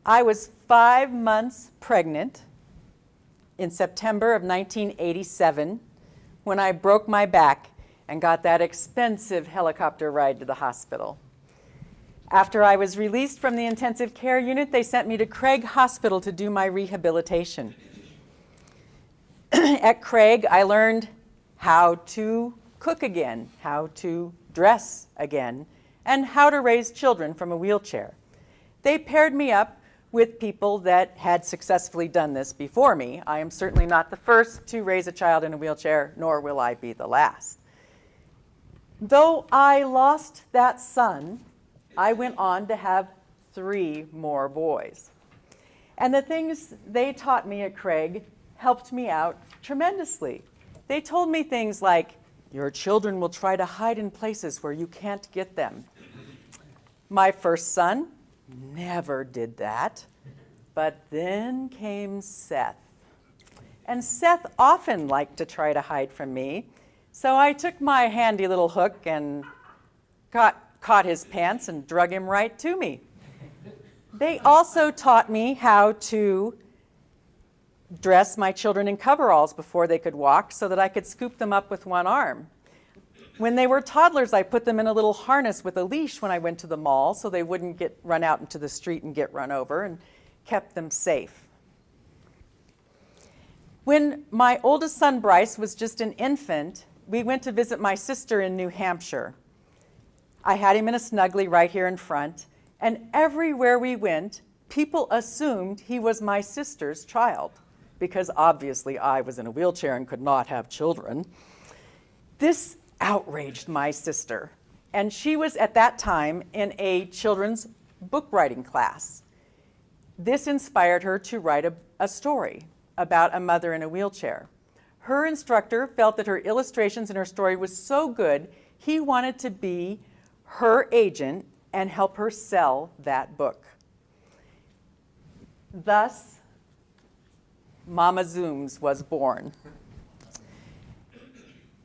I was 5 months pregnant in September of 1987 when I broke my back and got that expensive helicopter ride to the hospital. After I was released from the intensive care unit, they sent me to Craig Hospital to do my rehabilitation. At Craig, I learned how to cook again, how to dress again, and how to raise children from a wheelchair. They paired me up with people that had successfully done this before me. I am certainly not the first to raise a child in a wheelchair, nor will I be the last. Though I lost that son, I went on to have 3 more boys. And the things they taught me at Craig helped me out tremendously. They told me things like, your children will try to hide in places where you can't get them. My first son never did that, but then came Seth. And Seth often liked to try to hide from me, so I took my handy little hook and caught his pants and drug him right to me. They also taught me how to dress my children in coveralls before they could walk so that I could scoop them up with one arm. When they were toddlers, I put them in a little harness with a leash when I went to the mall so they wouldn't run out into the street and get run over, and kept them safe. When my oldest son, Bryce, was just an infant, we went to visit my sister in New Hampshire. I had him in a Snuggly right here in front, and everywhere we went, people assumed he was my sister's child, because obviously I was in a wheelchair and could not have children. This outraged my sister, and she was at that time in a children's book writing class. This inspired her to write a story about a mother in a wheelchair. Her instructor felt that her illustrations in her story was so good, he wanted to be her agent and help her sell that book. Thus, Mama Zooms was born.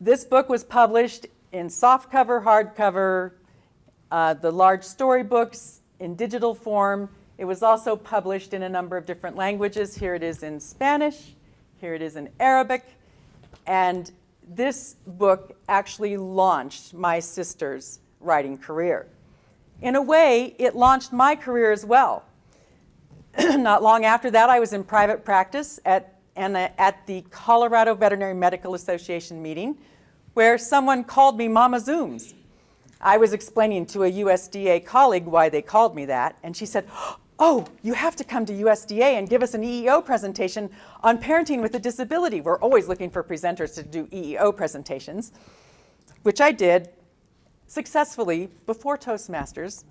This book was published in softcover, hardcover, the large storybooks in digital form. It was also published in a number of different languages. Here it is in Spanish, here it is in Arabic, and this book actually launched my sister's writing career. In a way, it launched my career as well. Not long after that, I was in private practice at the Colorado Veterinary Medical Association meeting, where someone called me Mama Zooms. I was explaining to a USDA colleague why they called me that, and she said, oh, you have to come to USDA and give us an EEO presentation on parenting with a disability. We're always looking for presenters to do EEO presentations, which I did successfully before Toastmasters.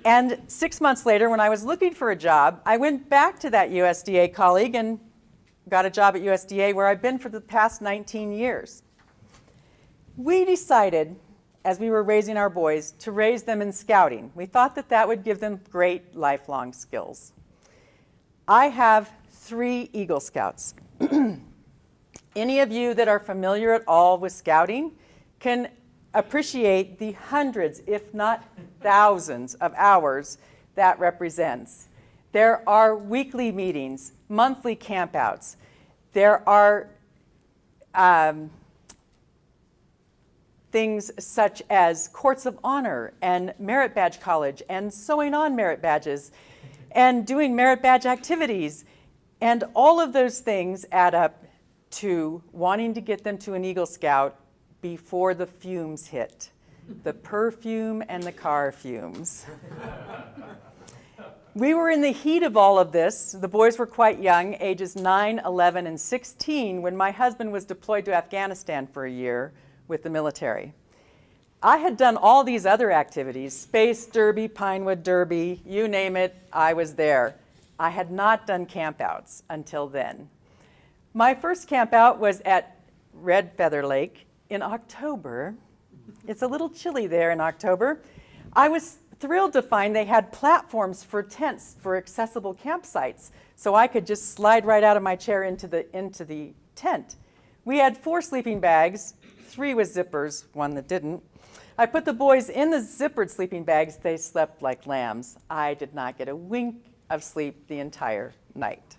And 6 months later, when I was looking for a job, I went back to that USDA colleague and got a job at USDA, where I've been for the past 19 years. We decided, as we were raising our boys, to raise them in scouting. We thought that that would give them great lifelong skills. I have 3 Eagle Scouts. Any of you that are familiar at all with scouting can appreciate the hundreds, if not thousands, of hours that represents. There are weekly meetings, monthly campouts. There are things such as courts of honor and merit badge college and sewing on merit badges and doing merit badge activities. And all of those things add up to wanting to get them to an Eagle Scout before the fumes hit, the perfume and the car fumes. We were in the heat of all of this. The boys were quite young, ages 9, 11, and 16, when my husband was deployed to Afghanistan for a year with the military. I had done all these other activities, Space Derby, Pinewood Derby, you name it, I was there. I had not done campouts until then. My first campout was at Red Feather Lake in October. It's a little chilly there in October. I was thrilled to find they had platforms for tents for accessible campsites, so I could just slide right out of my chair into the tent. We had 4 sleeping bags, 3 with zippers, 1 that didn't. I put the boys in the zippered sleeping bags. They slept like lambs. I did not get a wink of sleep the entire night.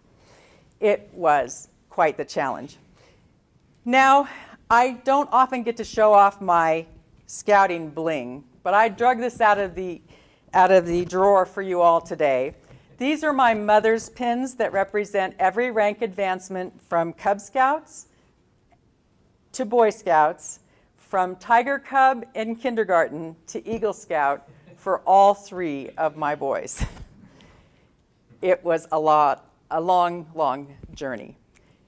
It was quite the challenge. Now, I don't often get to show off my scouting bling, but I drug this out of the drawer for you all today. These are my mother's pins that represent every rank advancement from Cub Scouts to Boy Scouts, from Tiger Cub in kindergarten to Eagle Scout for all 3 of my boys. It was a long, long journey.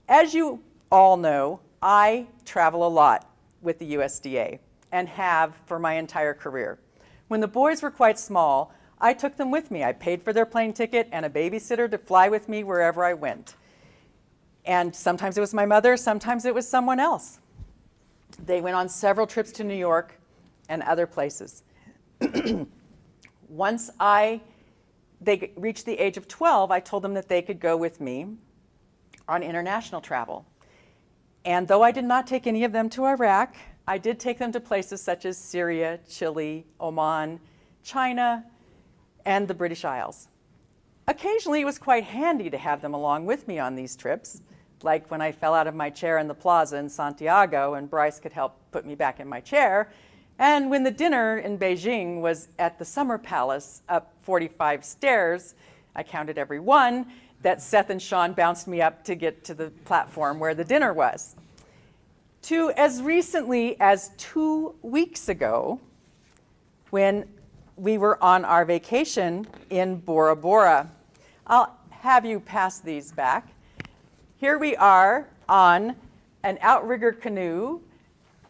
As you all know, I travel a lot with the USDA and have for my entire career. When the boys were quite small, I took them with me. I paid for their plane ticket and a babysitter to fly with me wherever I went. And sometimes it was my mother, sometimes it was someone else. They went on several trips to New York and other places. Once they reached the age of 12, I told them that they could go with me on international travel. And though I did not take any of them to Iraq, I did take them to places such as Syria, Chile, Oman, China, and the British Isles. Occasionally, it was quite handy to have them along with me on these trips, like when I fell out of my chair in the plaza in Santiago and Bryce could help put me back in my chair, and when the dinner in Beijing was at the Summer Palace up 45 stairs, I counted every one, that Seth and Sean bounced me up to get to the platform where the dinner was. To as recently as 2 weeks ago, when we were on our vacation in Bora Bora. I'll have you pass these back. Here we are on an outrigger canoe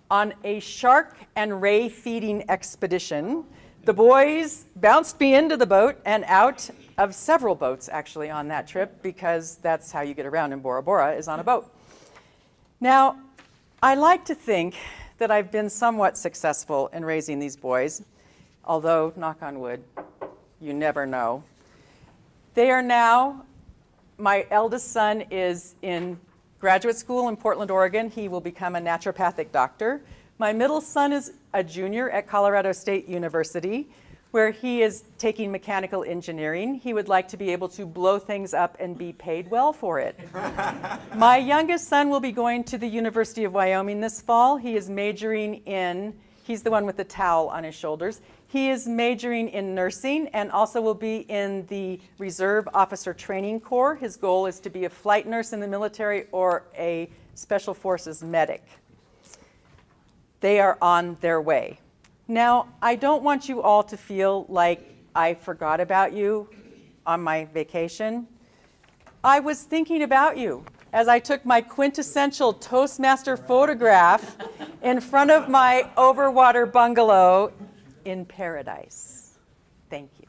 on a shark and ray feeding expedition. The boys bounced me into the boat and out of several boats actually on that trip, because that's how you get around in Bora Bora, is on a boat. Now, I like to think that I've been somewhat successful in raising these boys, although, knock on wood, you never know. They are now, my eldest son is in graduate school in Portland, Oregon. He will become a naturopathic doctor. My middle son is a junior at Colorado State University, where he is taking mechanical engineering. He would like to be able to blow things up and be paid well for it. My youngest son will be going to the University of Wyoming this fall. He is majoring in, he's the one with the towel on his shoulders. He is majoring in nursing and also will be in the Reserve Officer Training Corps. His goal is to be a flight nurse in the military or a Special Forces medic. They are on their way. Now, I don't want you all to feel like I forgot about you on my vacation. I was thinking about you as I took my quintessential Toastmaster photograph in front of my overwater bungalow in paradise. Thank you.